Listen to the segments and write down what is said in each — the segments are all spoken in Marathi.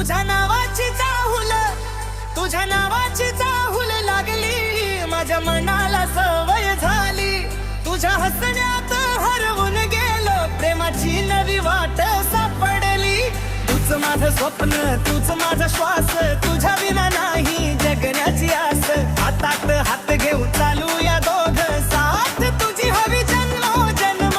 तुझ्या नावाची चाहूल, तुझ्या नावाची चाहूल लागली, माझ्या मनाला सवय झाली, तुझ्या हसण्यात हरवून गेलो, प्रेमाची नवी वाट सापडली. तूच माझं स्वप्न, तूच माझा श्वास, तुझ्या विना नाही जगण्याची आस. हातात हात घेऊ चालूया दोघ, साथ तुझी हवी जन्मोजन्म.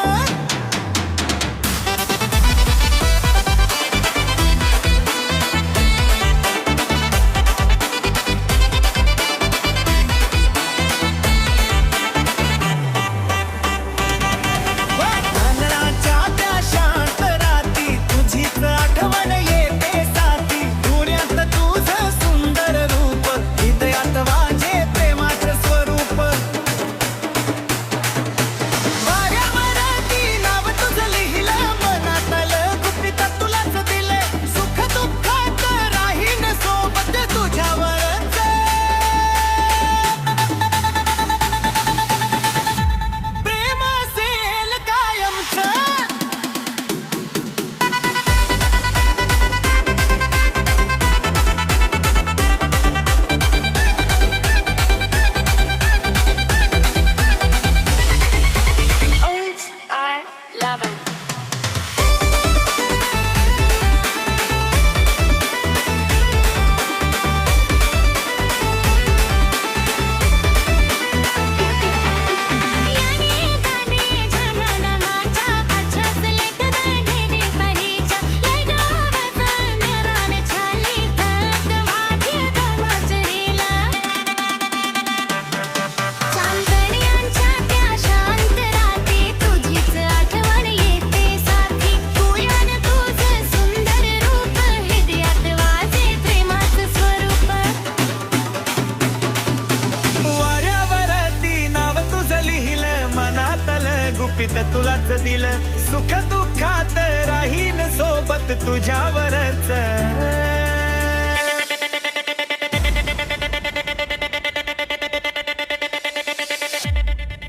गुपित तुलाच दिलं, सुख दुःखात राहीन सोबत तुझ्यावरच.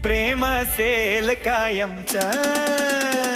प्रेम असेल कायमचं.